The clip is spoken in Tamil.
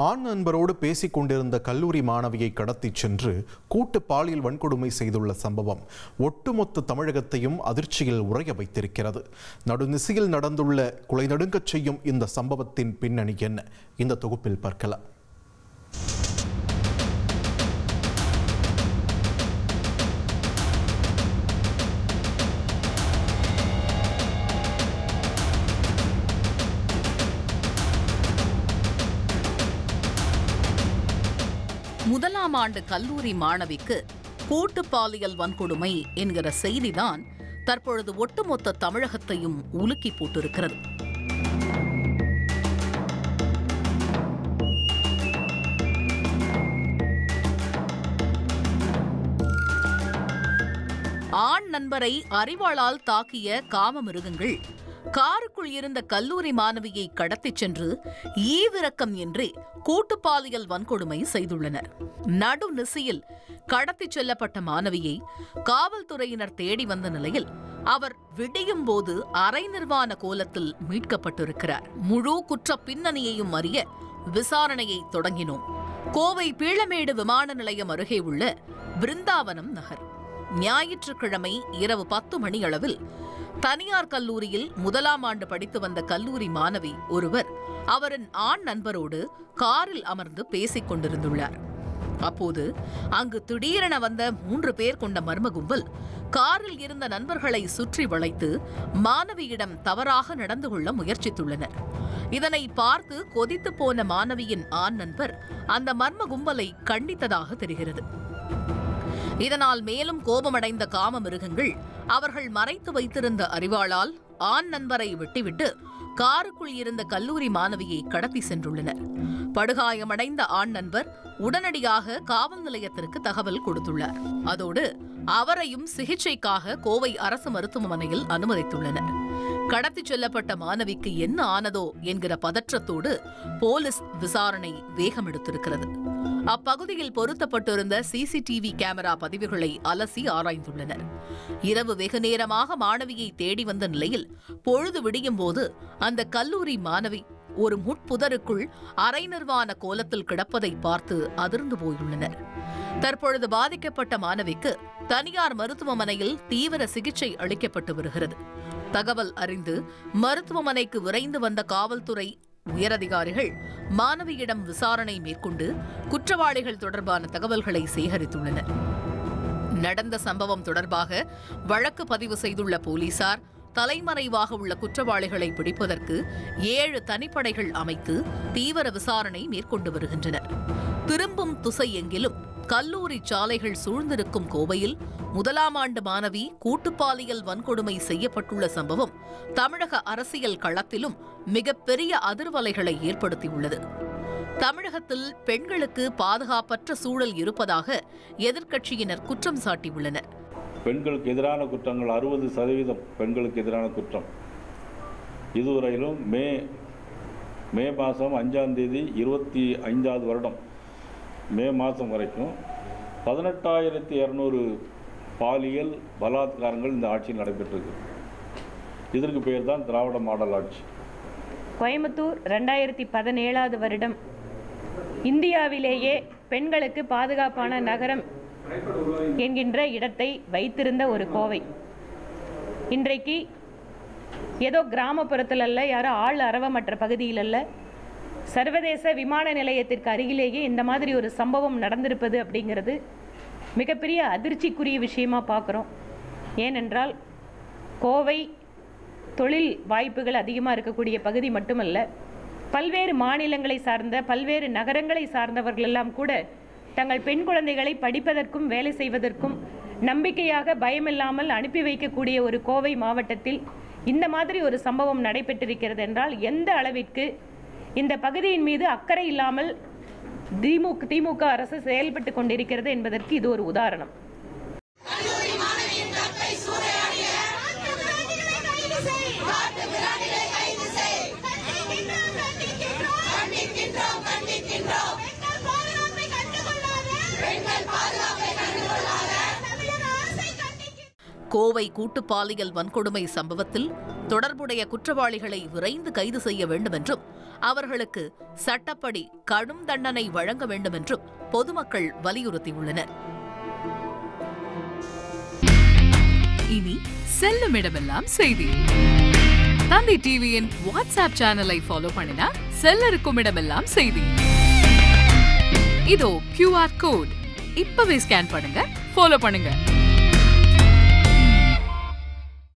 ஆண் நண்பரோடு பேசிக் கொண்டிருந்த கல்லூரி மாணவியை கடத்திச் சென்று கூட்டு பாலியல் வன்கொடுமை செய்துள்ள சம்பவம் ஒட்டுமொத்த தமிழகத்தையும் அதிர்ச்சியில் உறைய வைத்திருக்கிறது. நடுநிசியில் நடந்துள்ள குலை நடுங்கச் செய்யும் இந்த சம்பவத்தின் பின்னணி என்ன? இந்த தொகுப்பில் பார்க்கலாம். முதலாம் ஆண்டு கல்லூரி மாணவிக்கு கூட்டு பாலியல் வன்கொடுமை என்கிற செய்திதான் தற்பொழுது ஒட்டுமொத்த தமிழகத்தையும் உலுக்கி போட்டிருக்கிறது. ஆண் நண்பரை அரிவாளால் தாக்கிய காம மிருகங்கள் காருக்குள் இருந்த கல்லூரி மாணவியை கடத்திச் சென்று ஈவிரக்கம் இன்றி கூட்டு பாலியல் வன்கொடுமை செய்துள்ளனர். நடுநிசியில் கடத்திச் செல்லப்பட்ட மாணவியை காவல்துறையினர் தேடி வந்த நிலையில் அவர் விடியும் போது அரை நிர்வாண கோலத்தில் மீட்கப்பட்டிருக்கிறார். முழு குற்ற பின்னணியையும் அறிய விசாரணையை தொடங்கினோம். கோவை பீளமேடு விமான நிலையம் அருகே உள்ள பிருந்தாவனம் நகர். ஞாயிற்றுக்கிழமை இரவு 10 மணி அளவில் தனியார் கல்லூரியில் முதலாம் ஆண்டு படித்து வந்த கல்லூரி மாணவி ஒருவர் அவரின் ஆண் நண்பரோடு காரில் அமர்ந்து பேசிக் கொண்டிருந்துள்ளார். அப்போது அங்கு திடீரென வந்த 3 பேர் கொண்ட மர்ம கும்பல் காரில் இருந்த நண்பர்களை சுற்றி வளைத்து மாணவியிடம் தவறாக நடந்து கொள்ள முயற்சித்துள்ளனர். இதனை பார்த்து கொதித்து போன மாணவியின் ஆண் நண்பர் அந்த மர்ம கும்பலை கண்டித்ததாக தெரிகிறது. இதனால் மேலும் கோபமடைந்த காம மிருகங்கள் அவர்கள் மறைத்து வைத்திருந்த அரிவாளால் ஆண் நண்பரை வெட்டிவிட்டு காருக்குள் இருந்த கல்லூரி மாணவியை கடத்தி சென்றுள்ளனர். படுகாயமடைந்த ஆண் நண்பர் உடனடியாக காவல் நிலையத்திற்கு தகவல் கொடுத்துள்ளார். அதோடு அவரையும் சிகிச்சைக்காக கோவை அரசு மருத்துவமனையில் அனுமதித்துள்ளனர். கடத்திச் செல்லப்பட்ட மாணவிக்கு என்ன ஆனதோ என்கிற பதற்றத்தோடு போலீஸ் விசாரணை வேகமெடுத்திருக்கிறது. அப்பகுதியில் பொருத்தப்பட்டிருந்த சிசிடிவி கேமரா பதிவுகளை அலசி ஆராய்ந்துள்ளனர். இரவு வெகு நேரமாக மாணவியை தேடி வந்த நிலையில் பொழுது விடியும் போது அந்த கல்லூரி மாணவி ஒரு முட்புதருக்குள் அரை நிர்வாண கோலத்தில் கிடப்பதை பார்த்து அதிர்ந்து போயுள்ளனர். தற்பொழுது பாதிக்கப்பட்ட மாணவிக்கு தனியார் மருத்துவமனையில் தீவிர சிகிச்சை அளிக்கப்பட்டு வருகிறது. தகவல் அறிந்து மருத்துவமனைக்கு விரைந்து வந்த காவல்துறை உயரதிகாரிகள் மாணவியிடம் விசாரணை மேற்கொண்டு குற்றவாளிகள் தொடர்பான தகவல்களை சேகரித்துள்ளனர். நடந்த சம்பவம் தொடர்பாக வழக்கு பதிவு செய்துள்ள போலீசார் தலைமறைவாக உள்ள குற்றவாளிகளை பிடிப்பதற்கு 7 தனிப்படைகள் அமைத்து தீவிர விசாரணை மேற்கொண்டு வருகின்றனர். திரும்பும் திசை எங்கிலும் கல்லூரி சாலைகள் சூழ்ந்திருக்கும் கோவையில் முதலாம் ஆண்டு மாணவி கூட்டுப்பாலியல் வன்கொடுமை செய்யப்பட்டுள்ள சம்பவம் தமிழக அரசியல் களத்திலும் மிகப்பெரிய அதிர்வலைகளை ஏற்படுத்தியுள்ளது. தமிழகத்தில் பெண்களுக்கு பாதுகாப்பற்ற சூழல் இருப்பதாக எதிர்க்கட்சியினர் குற்றம் சாட்டியுள்ளனர். பெண்களுக்கு எதிரான குற்றங்கள் 60% பெண்களுக்கு எதிரான குற்றம். இதுவரையிலும் மே மாதம் 5ஆம் தேதி 25வது வருடம் மே மாதம் வரைக்கும் 18,200 பாலியல் பலாத்காரங்கள் இந்த ஆட்சியில் நடைபெற்றிருக்கு. இதற்கு பெயர் தான் திராவிட மாடல் ஆட்சி. கோயம்புத்தூர் 2017வது வருடம் இந்தியாவிலேயே பெண்களுக்கு பாதுகாப்பான நகரம் என்கின்ற இடத்தை வைத்திருந்த ஒரு கோவை இன்றைக்கு ஏதோ கிராமப்புறத்தில் அல்ல, யாரோ ஆள் அரவமற்ற பகுதியில் அல்ல, சர்வதேச விமான நிலையத்திற்கு அருகிலேயே இந்த மாதிரி ஒரு சம்பவம் நடந்திருப்பது அப்படிங்கிறது மிகப்பெரிய அதிர்ச்சிக்குரிய விஷயமா பார்க்குறோம். ஏனென்றால் கோவை தொழில் வாய்ப்புகள் அதிகமாக இருக்கக்கூடிய பகுதி மட்டுமல்ல, பல்வேறு மாநிலங்களை சார்ந்த பல்வேறு நகரங்களை சார்ந்தவர்கள் எல்லாம் கூட தங்கள் பெண் குழந்தைகளை படிப்பதற்கும் வேலை செய்வதற்கும் நம்பிக்கையாக பயமில்லாமல் அனுப்பி வைக்கக்கூடிய ஒரு கோவை மாவட்டத்தில் இந்த மாதிரி ஒரு சம்பவம் நடைபெற்றிருக்கிறது என்றால் எந்த அளவிற்கு இந்த பகுதியின் மீது அக்கறை இல்லாமல் திமுக அரசு செயல்பட்டு கொண்டிருக்கிறது என்பதற்கு இது ஒரு உதாரணம். கோவை கூட்டுப்பாலியல் வன்கொடுமை சம்பவத்தில் தொடர்புடைய குற்றவாளிகளை விரைந்து கைது செய்ய வேண்டும் என்றும் அவர்களுக்கு சட்டப்படி கடும் தண்டனை வழங்க வேண்டும் என்றும் பொதுமக்கள் வலியுறுத்தியுள்ளனர். இனி செல்லும் இடமெல்லாம் செய்தி. தந்தி டிவியின் வாட்ஸ்அப் சேனலை ஃபாலோ பண்ணினா செல்ல இருக்கும் இடமெல்லாம் செய்தி. இதோ QR கோட் இப்பவே ஸ்கேன் பண்ணுங்க, ஃபாலோ பண்ணுங்க.